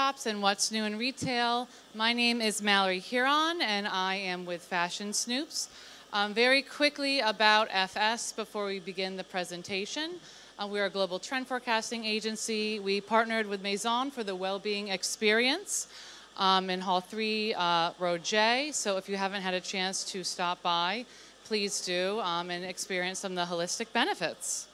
shops and what's new in retail. My name is Mallory Huron and I am with Fashion Snoops. Very quickly about FS before we begin the presentation. We're a global trend forecasting agency. We partnered with Maison for the well-being experience in Hall 3, Row J. So if you haven't had a chance to stop by, please do and experience some of the holistic benefits.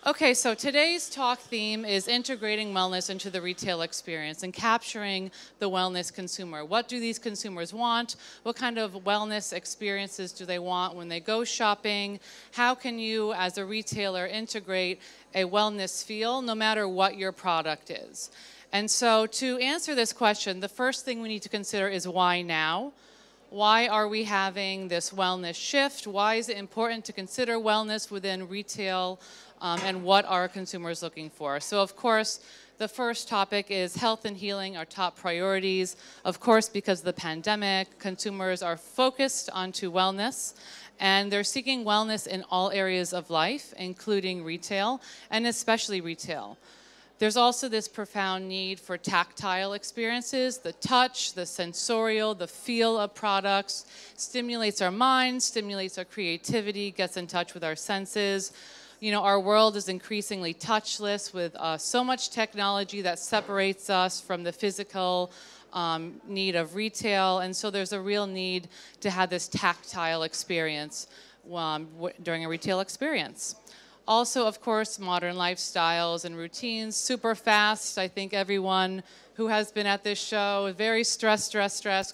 Okay, so today's talk theme is integrating wellness into the retail experience and capturing the wellness consumer. What do these consumers want? What kind of wellness experiences do they want when they go shopping? How can you, as a retailer, integrate a wellness feel no matter what your product is? And so to answer this question, the first thing we need to consider is why now? Why are we having this wellness shift? Why is it important to consider wellness within retail? And what are consumers looking for? So of course, the first topic is health and healing, our top priorities. Of course, because of the pandemic, consumers are focused onto wellness, and they're seeking wellness in all areas of life, including retail, and especially retail. There's also this profound need for tactile experiences. The touch, the sensorial, the feel of products stimulates our minds, stimulates our creativity, gets in touch with our senses. You know, our world is increasingly touchless with so much technology that separates us from the physical need of retail. And so there's a real need to have this tactile experience during a retail experience. Also, of course, modern lifestyles and routines, super fast. I think everyone who has been at this show is very stressed,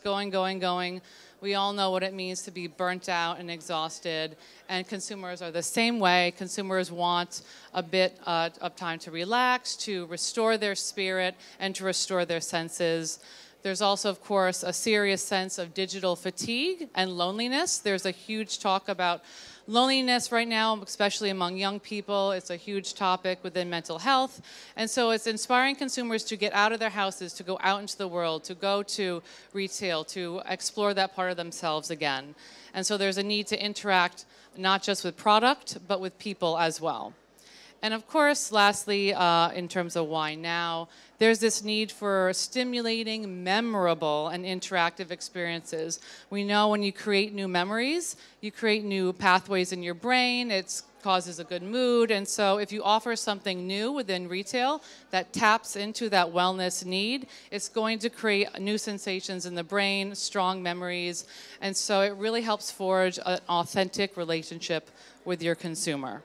going. We all know what it means to be burnt out and exhausted, and consumers are the same way. Consumers want a bit of time to relax, to restore their spirit, and to restore their senses. There's also, of course, a serious sense of digital fatigue and loneliness. There's a huge talk about loneliness right now, especially among young people. It's a huge topic within mental health. And so it's inspiring consumers to get out of their houses, to go out into the world, to go to retail, to explore that part of themselves again. And so there's a need to interact not just with product, but with people as well. And of course, lastly, in terms of why now, there's this need for stimulating, memorable, and interactive experiences. We know when you create new memories, you create new pathways in your brain, it causes a good mood, and so if you offer something new within retail that taps into that wellness need, it's going to create new sensations in the brain, strong memories, and so it really helps forge an authentic relationship with your consumer.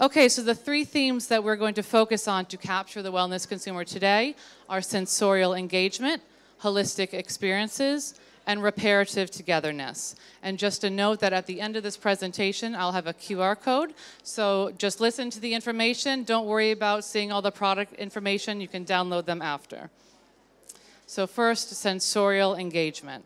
Okay, so the three themes that we're going to focus on to capture the wellness consumer today are sensorial engagement, holistic experiences, and reparative togetherness. And just a note that at the end of this presentation, I'll have a QR code. So just listen to the information. Don't worry about seeing all the product information. You can download them after. So first, sensorial engagement.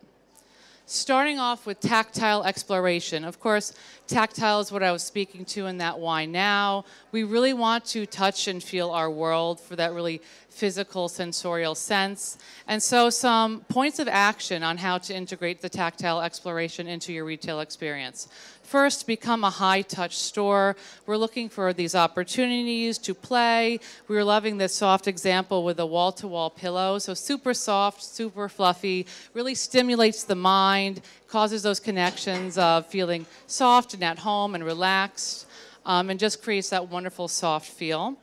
Starting off with tactile exploration. Of course, tactile is what I was speaking to in that why now. We really want to touch and feel our world for that really physical, sensorial sense. And so some points of action on how to integrate the tactile exploration into your retail experience. First, become a high-touch store. We're looking for these opportunities to play. We were loving this soft example with a wall-to-wall pillow. So super soft, super fluffy, really stimulates the mind, causes those connections of feeling soft and at home and relaxed, and just creates that wonderful soft feel.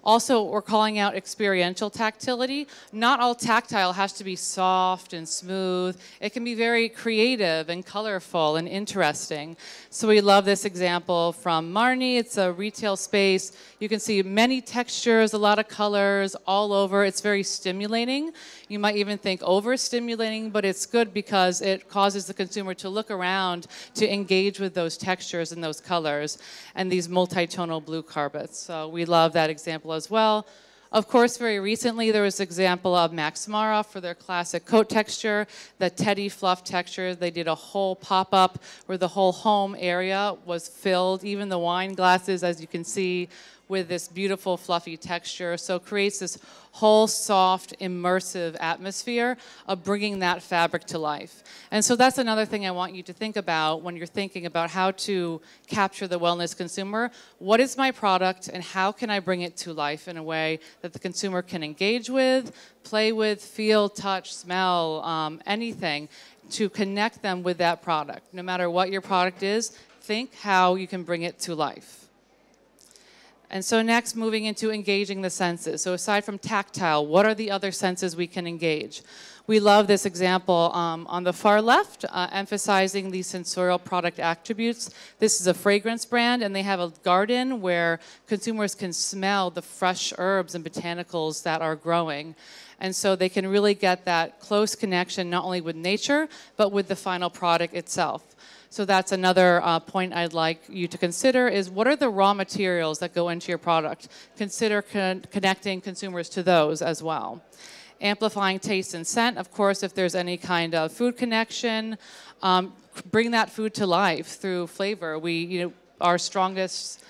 Also, we're calling out experiential tactility. Not all tactile has to be soft and smooth. It can be very creative and colorful and interesting. So we love this example from Marnie. It's a retail space. You can see many textures, a lot of colors all over. It's very stimulating. You might even think overstimulating, but it's good because it causes the consumer to look around, to engage with those textures and those colors, and these multi-tonal blue carpets. So we love that example as well. Of course, very recently, there was an example of Max Mara for their classic coat texture, the teddy fluff texture. They did a whole pop-up where the whole home area was filled, even the wine glasses, as you can see, with this beautiful fluffy texture. So it creates this whole soft, immersive atmosphere of bringing that fabric to life. And so that's another thing I want you to think about when you're thinking about how to capture the wellness consumer. What is my product and how can I bring it to life in a way that the consumer can engage with, play with, feel, touch, smell, anything to connect them with that product. No matter what your product is, think how you can bring it to life. And so next, moving into engaging the senses. So aside from tactile, what are the other senses we can engage? We love this example on the far left, emphasizing the sensorial product attributes. This is a fragrance brand, and they have a garden where consumers can smell the fresh herbs and botanicals that are growing. And so they can really get that close connection, not only with nature, but with the final product itself. So that's another point I'd like you to consider is what are the raw materials that go into your product? Consider connecting consumers to those as well. Amplifying taste and scent, of course, if there's any kind of food connection, bring that food to life through flavor. Our strongest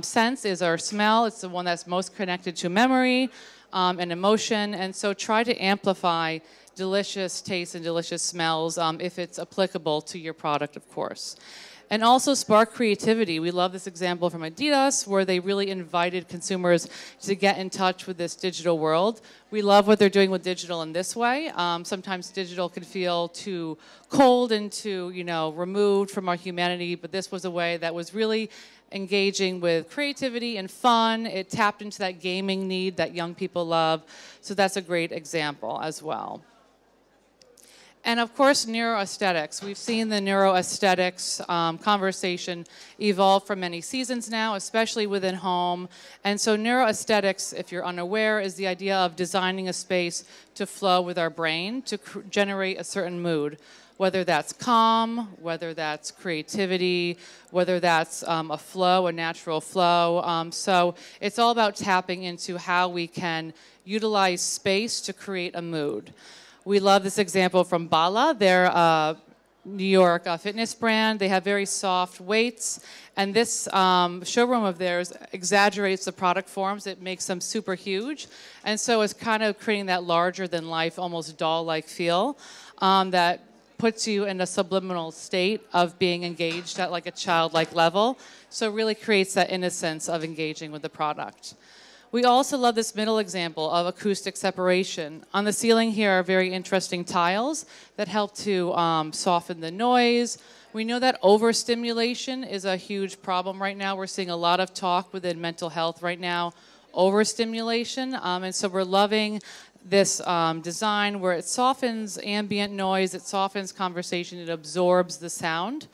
sense is our smell. It's the one that's most connected to memory and emotion, and so try to amplify delicious tastes and delicious smells if it's applicable to your product, of course. And also spark creativity. We love this example from Adidas where they really invited consumers to get in touch with this digital world. We love what they're doing with digital in this way. Sometimes digital can feel too cold and too, removed from our humanity, but this was a way that was really engaging with creativity and fun. It tapped into that gaming need that young people love. So that's a great example as well. And of course, neuroaesthetics. We've seen the neuroaesthetics conversation evolve for many seasons now, especially within home. And so neuroaesthetics, if you're unaware, is the idea of designing a space to flow with our brain, to generate a certain mood, whether that's calm, whether that's creativity, whether that's a flow, a natural flow. So it's all about tapping into how we can utilize space to create a mood. We love this example from Bala. They're a New York fitness brand. They have very soft weights. And this showroom of theirs exaggerates the product forms. It makes them super huge. And so it's kind of creating that larger than life, almost doll-like feel that puts you in a subliminal state of being engaged at like a childlike level. So it really creates that innocence of engaging with the product. We also love this middle example of acoustic separation. On the ceiling here are very interesting tiles that help to soften the noise. We know that overstimulation is a huge problem right now. We're seeing a lot of talk within mental health right now, overstimulation. And so we're loving this design where it softens ambient noise, it softens conversation, it absorbs the sound.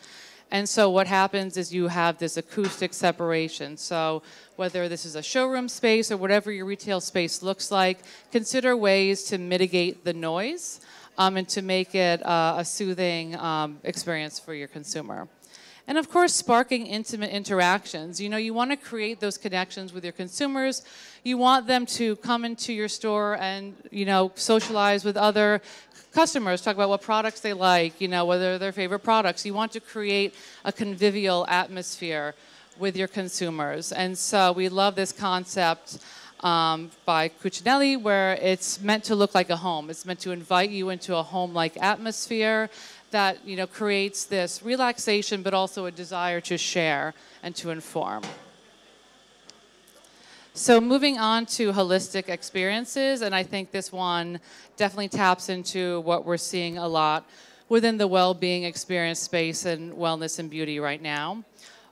And so what happens is you have this acoustic separation. So whether this is a showroom space or whatever your retail space looks like, consider ways to mitigate the noise and to make it a soothing experience for your consumer. And of course, sparking intimate interactions. You want to create those connections with your consumers. You want them to come into your store and, socialize with other customers, talk about what products they like, whether their favorite products. You want to create a convivial atmosphere with your consumers. And so we love this concept by Cucinelli where it's meant to look like a home. It's meant to invite you into a home-like atmosphere that creates this relaxation but also a desire to share and to inform. So moving on to holistic experiences, and I think this one definitely taps into what we're seeing a lot within the well-being experience space and wellness and beauty right now.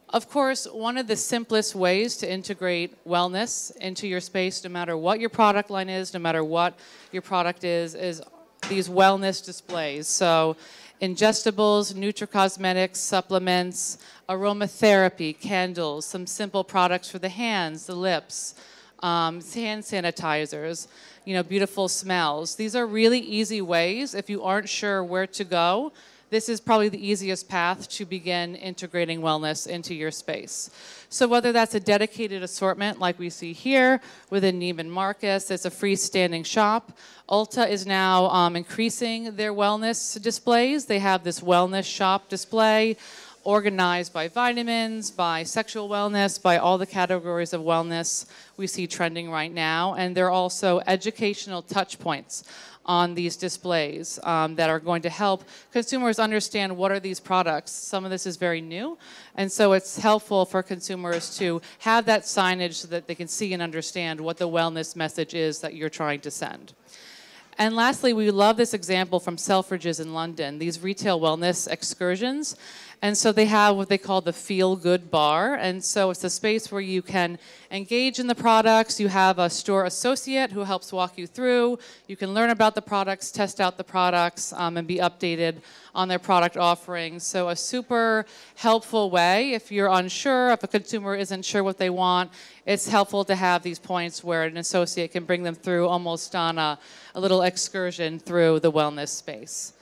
Of course, one of the simplest ways to integrate wellness into your space, no matter what your product line is, no matter what your product is these wellness displays. So ingestibles, nutracosmetics, supplements, aromatherapy, candles, some simple products for the hands, the lips, hand sanitizers, beautiful smells. These are really easy ways. If you aren't sure where to go, this is probably the easiest path to begin integrating wellness into your space. So whether that's a dedicated assortment like we see here within Neiman Marcus, it's a freestanding shop. Ulta is now increasing their wellness displays. They have this wellness shop display organized by vitamins, by sexual wellness, by all the categories of wellness we see trending right now. And there are also educational touch points on these displays that are going to help consumers understand what are these products. Some of this is very new, and so it's helpful for consumers to have that signage so that they can see and understand what the wellness message is that you're trying to send. And lastly, we love this example from Selfridges in London, these retail wellness excursions. And so they have what they call the Feel Good Bar. And so it's a space where you can engage in the products. You have a store associate who helps walk you through. You can learn about the products, test out the products, and be updated on their product offerings. So a super helpful way if you're unsure, if a consumer isn't sure what they want, it's helpful to have these points where an associate can bring them through almost on a little excursion through the wellness space.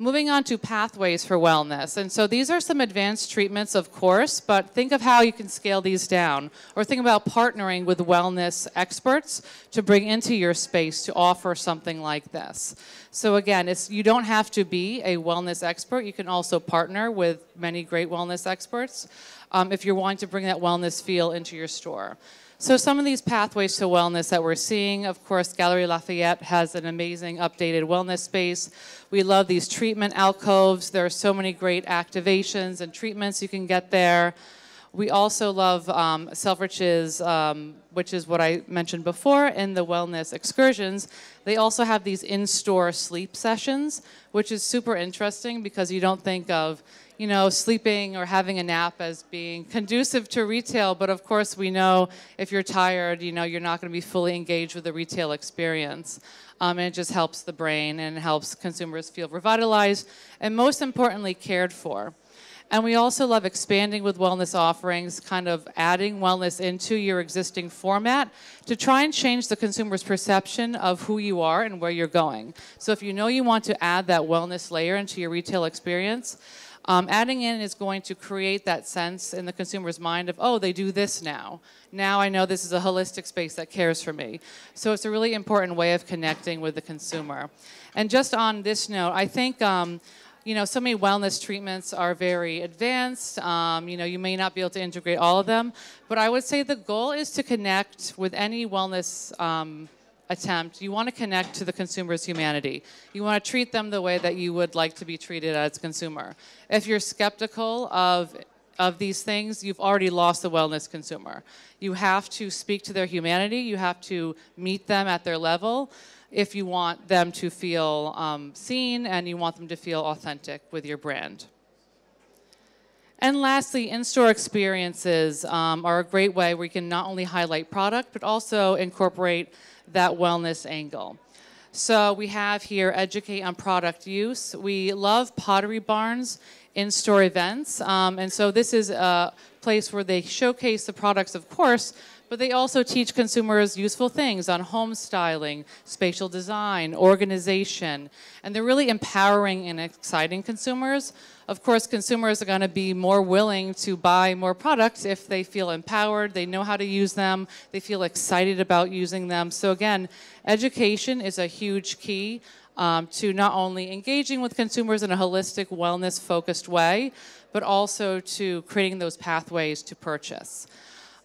Moving on to pathways for wellness. And so these are some advanced treatments, of course, but think of how you can scale these down. Or think about partnering with wellness experts to bring into your space to offer something like this. So again, you don't have to be a wellness expert. You can also partner with many great wellness experts if you're wanting to bring that wellness feel into your store. So some of these pathways to wellness that we're seeing, of course, Galerie Lafayette has an amazing updated wellness space. We love these treatment alcoves. There are so many great activations and treatments you can get there. We also love Selfridges, which is what I mentioned before in the wellness excursions. They also have these in-store sleep sessions, which is super interesting because you don't think of sleeping or having a nap as being conducive to retail, but of course we know if you're tired, you're not going to be fully engaged with the retail experience. And it just helps the brain and helps consumers feel revitalized and most importantly cared for. And we also love expanding with wellness offerings, kind of adding wellness into your existing format to try and change the consumer's perception of who you are and where you're going. So if you know you want to add that wellness layer into your retail experience, adding in is going to create that sense in the consumer's mind of, oh, they do this now. Now I know this is a holistic space that cares for me. So it's a really important way of connecting with the consumer. And just on this note, I think, so many wellness treatments are very advanced. You may not be able to integrate all of them, but I would say the goal is to connect with any wellness attempt. You want to connect to the consumer's humanity. You want to treat them the way that you would like to be treated as a consumer. If you're skeptical of these things, you've already lost the wellness consumer. You have to speak to their humanity. You have to meet them at their level if you want them to feel seen and you want them to feel authentic with your brand. And lastly, in-store experiences are a great way where you can not only highlight product, but also incorporate that wellness angle. So we have here educate on product use. We love Pottery Barn's in-store events. And so this is a place where they showcase the products, of course, but they also teach consumers useful things on home styling, spatial design, organization, and they're really empowering and exciting consumers. Of course, consumers are going to be more willing to buy more products if they feel empowered, they know how to use them, they feel excited about using them. So again, education is a huge key to not only engaging with consumers in a holistic, wellness-focused way, but also to creating those pathways to purchase.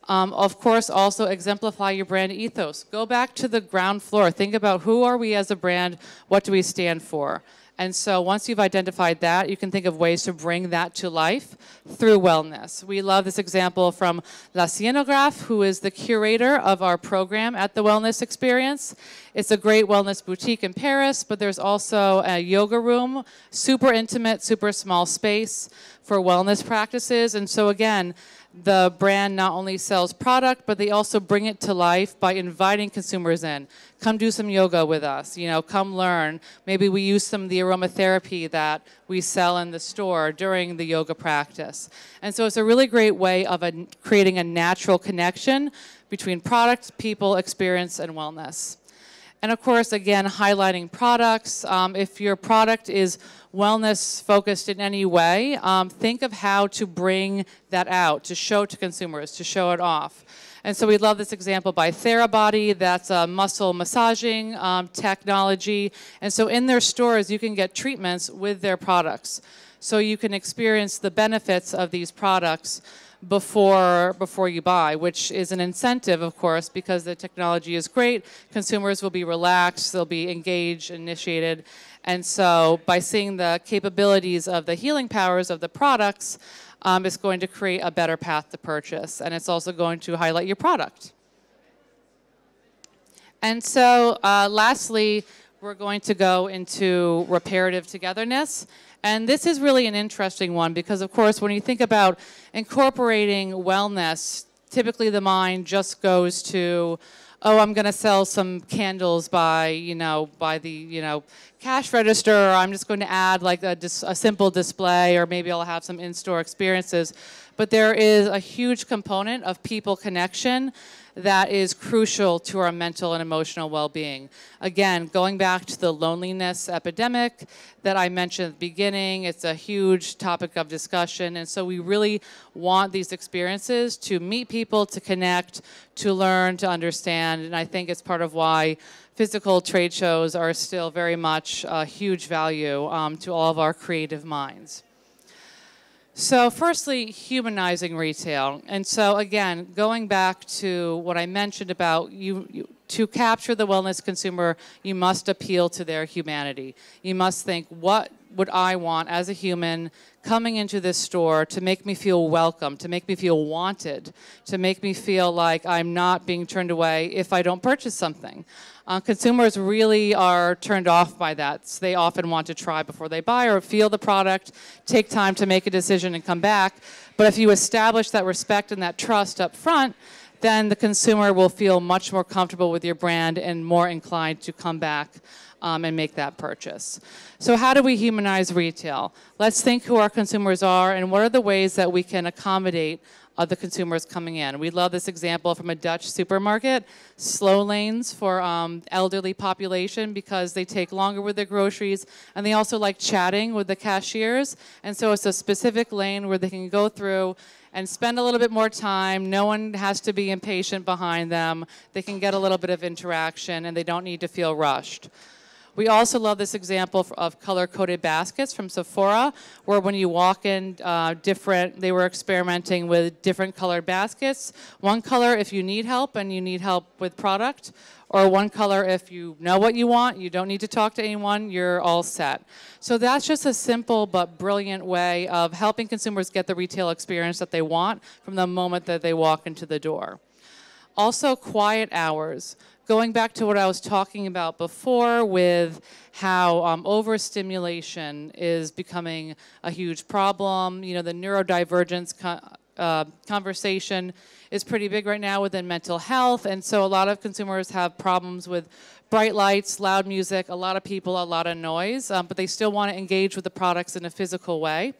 Of course, also exemplify your brand ethos. Go back to the ground floor. Think about who are we as a brand, what do we stand for? And so once you've identified that, you can think of ways to bring that to life through wellness. We love this example from La Scenographe, who is the curator of our program at the Wellness Experience. It's a great wellness boutique in Paris, but there's also a yoga room, super intimate, super small space for wellness practices. And so again, the brand not only sells product, but they also bring it to life by inviting consumers in. Come do some yoga with us, come learn. Maybe we use some of the aromatherapy that we sell in the store during the yoga practice. And so it's a really great way of creating a natural connection between product, people, experience, and wellness. And of course, again, highlighting products. If your product is wellness focused in any way, think of how to bring that out, to show to consumers, to show it off. And so we love this example by Therabody. That's a muscle massaging technology. And so in their stores, you can get treatments with their products. so you can experience the benefits of these products before you buy, which is an incentive, of course, because the technology is great. Consumers will be relaxed, they'll be engaged, initiated, and so by seeing the capabilities of the healing powers of the products, it's going to create a better path to purchase, and it's also going to highlight your product. And so lastly, we're going to go into reparative togetherness. And this is really an interesting one because, of course, when you think about incorporating wellness, typically the mind just goes to, oh, I'm going to sell some candles by the cash register, or I'm just going to add like a simple display, or maybe I'll have some in-store experiences. But there is a huge component of people connection that is crucial to our mental and emotional well-being. Again, going back to the loneliness epidemic that I mentioned at the beginning, it's a huge topic of discussion, and so we really want these experiences to meet people, to connect, to learn, to understand, and I think it's part of why physical trade shows are still very much a huge value to all of our creative minds. So firstly, humanizing retail. And so again, going back to what I mentioned about to capture the wellness consumer, you must appeal to their humanity. You must think, what would I want as a human coming into this store to make me feel welcome, to make me feel wanted, to make me feel like I'm not being turned away if I don't purchase something. Consumers really are turned off by that. So they often want to try before they buy or feel the product, take time to make a decision and come back. But if you establish that respect and that trust up front, then the consumer will feel much more comfortable with your brand and more inclined to come back and make that purchase. So how do we humanize retail? Let's think who our consumers are and what are the ways that we can accommodate the consumers coming in. We love this example from a Dutch supermarket, slow lanes for elderly population because they take longer with their groceries, and they also like chatting with the cashiers, and so it's a specific lane where they can go through and spend a little bit more time. No one has to be impatient behind them. They can get a little bit of interaction, and they don't need to feel rushed. We also love this example of color-coded baskets from Sephora, where when you walk in they were experimenting with different colored baskets. One color if you need help and you need help with product, or one color if you know what you want, you don't need to talk to anyone, you're all set. So that's just a simple but brilliant way of helping consumers get the retail experience that they want from the moment that they walk into the door. Also, quiet hours. Going back to what I was talking about before with how overstimulation is becoming a huge problem. You know, the neurodivergence conversation is pretty big right now within mental health, and so a lot of consumers have problems with bright lights, loud music, a lot of people, a lot of noise, but they still want to engage with the products in a physical way.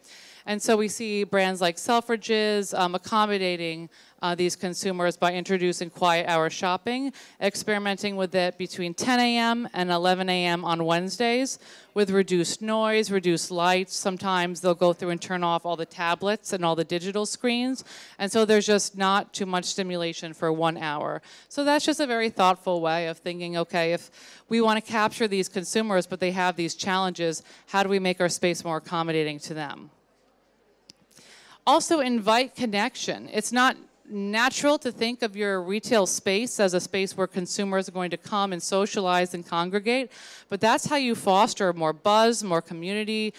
And so we see brands like Selfridges accommodating these consumers by introducing quiet hour shopping, experimenting with it between 10 a.m. and 11 a.m. on Wednesdays with reduced noise, reduced lights. Sometimes they'll go through and turn off all the tablets and all the digital screens. And so there's just not too much stimulation for 1 hour. So that's just a very thoughtful way of thinking, okay, if we want to capture these consumers, but they have these challenges, how do we make our space more accommodating to them? Also, invite connection. It's not natural to think of your retail space as a space where consumers are going to come and socialize and congregate, but that's how you foster more buzz, more community,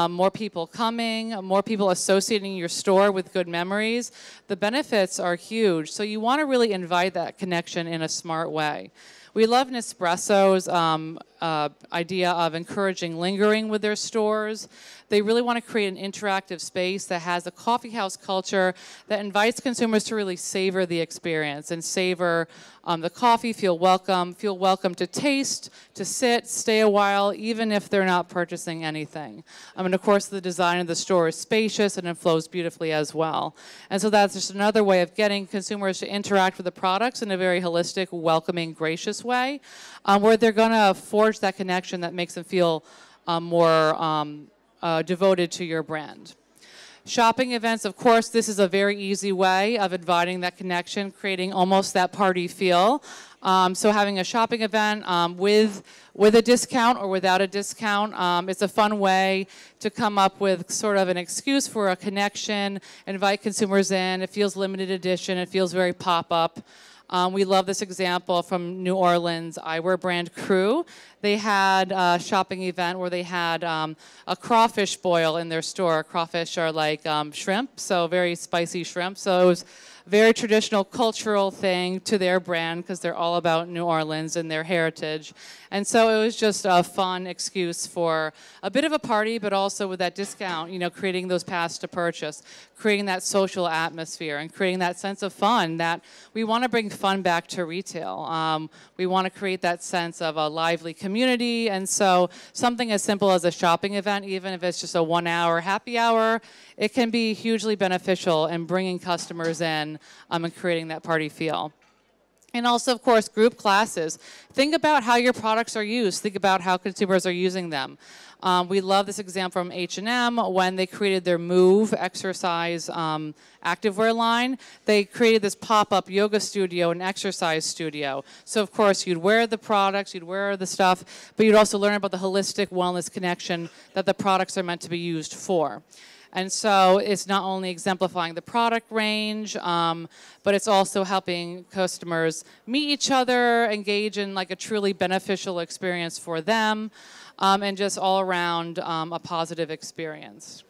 more people coming, more people associating your store with good memories. The benefits are huge, so you want to really invite that connection in a smart way. We love Nespresso's idea of encouraging lingering with their stores. They really want to create an interactive space that has a coffee house culture that invites consumers to really savor the experience and savor the coffee, feel welcome to taste, to sit, stay a while, even if they're not purchasing anything. And of course, the design of the store is spacious and it flows beautifully as well. And so that's just another way of getting consumers to interact with the products in a very holistic, welcoming, gracious way, where they're going to forge that connection that makes them feel more devoted to your brand. Shopping events, of course, this is a very easy way of inviting that connection, creating almost that party feel. So having a shopping event with a discount or without a discount, it's a fun way to come up with sort of an excuse for a connection, invite consumers in. It feels limited edition. It feels very pop-up. We love this example from New Orleans eyewear brand Crew. They had a shopping event where they had a crawfish boil in their store. Crawfish are like shrimp, so very spicy shrimp. So it was a very traditional cultural thing to their brand because they're all about New Orleans and their heritage. And so it was just a fun excuse for a bit of a party, but also with that discount, you know, creating those paths to purchase, creating that social atmosphere, and creating that sense of fun that we want to bring fun back to retail. We want to create that sense of a lively community, and so something as simple as a shopping event, even if it's just a 1-hour happy hour, it can be hugely beneficial in bringing customers in and creating that party feel. And also, of course, group classes. Think about how your products are used. Think about how consumers are using them. We love this example from H&M when they created their Move exercise activewear line. They created this pop-up yoga studio and exercise studio. So, of course, you'd wear the products, you'd wear the stuff, but you'd also learn about the holistic wellness connection that the products are meant to be used for. And so it's not only exemplifying the product range, but it's also helping customers meet each other, engage in like a truly beneficial experience for them, and just all around a positive experience.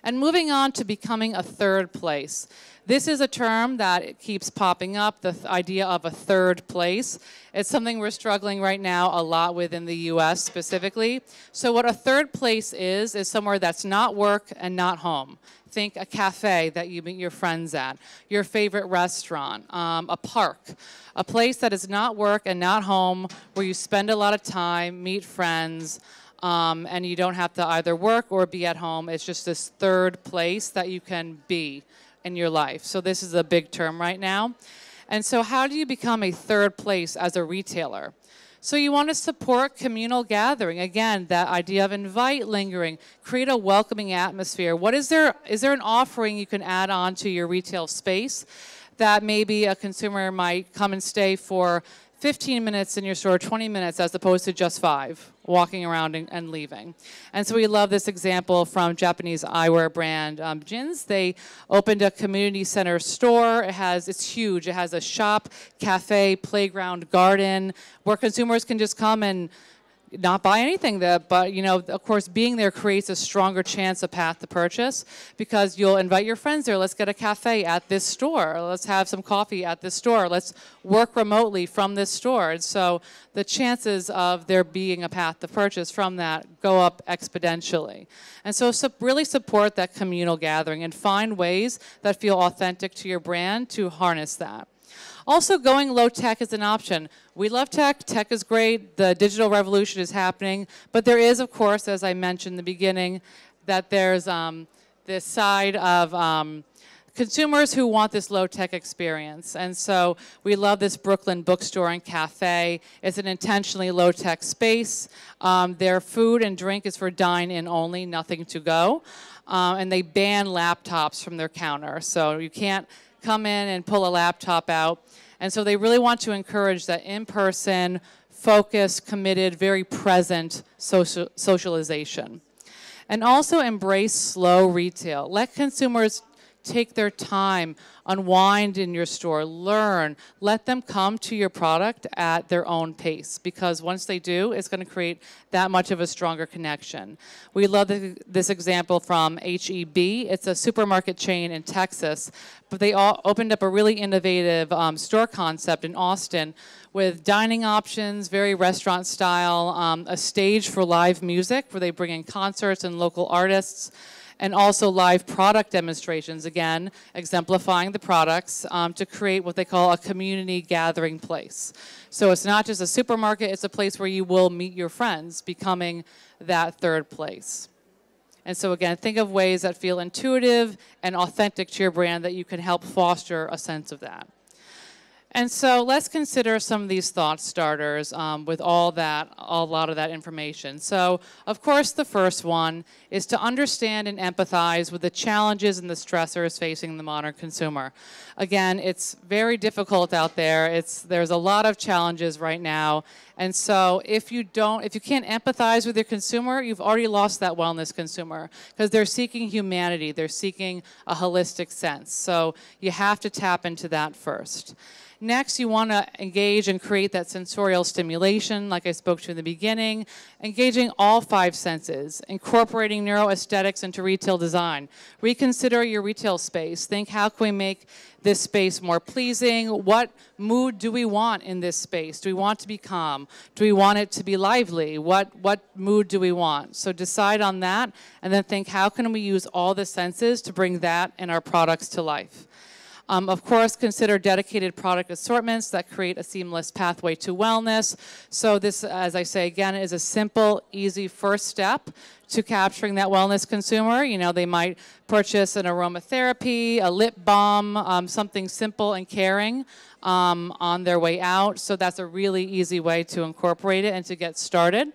And moving on to becoming a third place. This is a term that keeps popping up, the idea of a third place. It's something we're struggling right now a lot with in the US specifically. So what a third place is somewhere that's not work and not home. Think a cafe that you meet your friends at, your favorite restaurant, a park, a place that is not work and not home, where you spend a lot of time, meet friends, and you don't have to either work or be at home. It's just this third place that you can be in your life. So this is a big term right now. And so how do you become a third place as a retailer? So you want to support communal gathering. Again, that idea of invite lingering, create a welcoming atmosphere. Is there an offering you can add on to your retail space that maybe a consumer might come and stay for 15 minutes in your store, 20 minutes, as opposed to just 5, walking around and leaving. And so we love this example from Japanese eyewear brand Jins. They opened a community center store. It's huge. It has a shop, cafe, playground, garden, where consumers can just come and not buy anything there, but, you know, of course, being there creates a stronger chance of path to purchase because you'll invite your friends there. Let's get a cafe at this store. Let's have some coffee at this store. Let's work remotely from this store. And so the chances of there being a path to purchase from that go up exponentially. And so really support that communal gathering and find ways that feel authentic to your brand to harness that. Also, going low tech is an option. We love tech. Tech is great. The digital revolution is happening. But there is, of course, as I mentioned in the beginning, that there's this side of consumers who want this low tech experience. And so we love this Brooklyn bookstore and cafe. It's an intentionally low tech space. Their food and drink is for dine-in only, nothing to go. And they ban laptops from their counter. So you can't come in and pull a laptop out. And so they really want to encourage that in-person, focused, committed, very present socialization. And also embrace slow retail. Let consumers take their time, unwind in your store, learn, let them come to your product at their own pace, because once they do, it's going to create that much of a stronger connection. We love this example from H-E-B. It's a supermarket chain in Texas, but they all opened up a really innovative store concept in Austin with dining options, very restaurant style, a stage for live music where they bring in concerts and local artists, and also live product demonstrations, again, exemplifying the products to create what they call a community gathering place. So it's not just a supermarket, it's a place where you will meet your friends, becoming that third place. And so again, think of ways that feel intuitive and authentic to your brand that you can help foster a sense of that. And so let's consider some of these thought starters with a lot of that information. So, of course, the first one is to understand and empathize with the challenges and the stressors facing the modern consumer. Again, it's very difficult out there. There's a lot of challenges right now. And so if you can't empathize with your consumer, you've already lost that wellness consumer because they're seeking humanity. They're seeking a holistic sense. So you have to tap into that first. Next, you want to engage and create that sensorial stimulation, like I spoke to in the beginning, engaging all 5 senses, incorporating neuroaesthetics into retail design. Reconsider your retail space. Think, how can we make this space more pleasing? What mood do we want in this space? Do we want to be calm? Do we want it to be lively? What mood do we want? So decide on that, and then think, how can we use all the senses to bring that and our products to life? Of course, consider dedicated product assortments that create a seamless pathway to wellness. So this, as I say again, is a simple, easy first step to capturing that wellness consumer. You know, they might purchase an aromatherapy, a lip balm, something simple and caring on their way out. So that's a really easy way to incorporate it and to get started.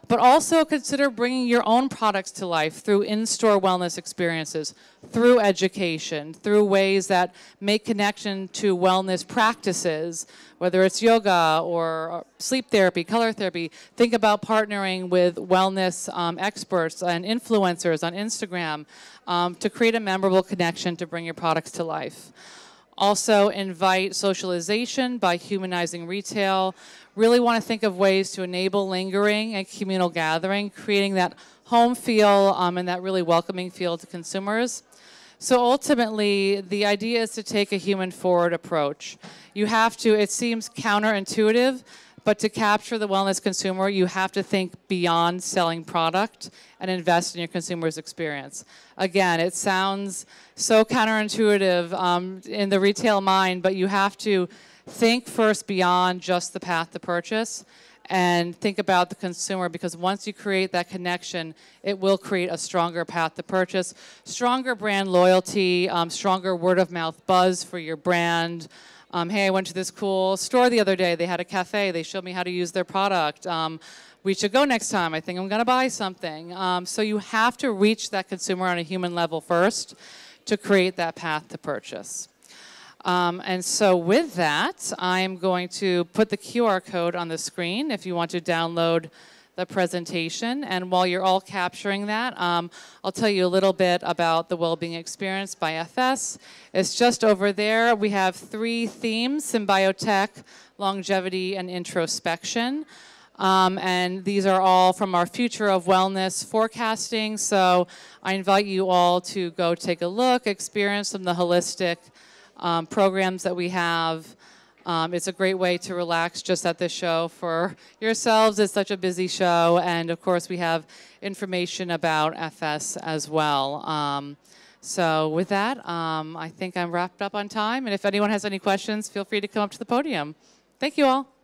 But also consider bringing your own products to life through in-store wellness experiences, through education, through ways that make connection to wellness practices, whether it's yoga or sleep therapy, color therapy. Think about partnering with wellness experts and influencers on Instagram to create a memorable connection to bring your products to life. Also invite socialization by humanizing retail. Really want to think of ways to enable lingering and communal gathering, creating that home feel and that really welcoming feel to consumers. So ultimately, the idea is to take a human-forward approach. You have to, it seems counterintuitive, but to capture the wellness consumer, you have to think beyond selling product and invest in your consumer's experience. Again, it sounds so counterintuitive in the retail mind, but you have to think first beyond just the path to purchase and think about the consumer, because once you create that connection, it will create a stronger path to purchase, stronger brand loyalty, stronger word-of-mouth buzz for your brand. Hey, I went to this cool store the other day. They had a cafe. They showed me how to use their product. We should go next time. I think I'm going to buy something. So you have to reach that consumer on a human level first to create that path to purchase. And so with that, I'm going to put the QR code on the screen if you want to download the presentation. And while you're all capturing that, I'll tell you a little bit about the Wellbeing Experience by FS. It's just over there. We have 3 themes: symbiotech, longevity, and introspection. And these are all from our Future of Wellness forecasting. So I invite you all to go take a look, experience some of the holistic programs that we have. It's a great way to relax just at this show for yourselves. It's such a busy show. And of course, we have information about FS as well. So with that, I think I'm wrapped up on time. And if anyone has any questions, feel free to come up to the podium. Thank you all.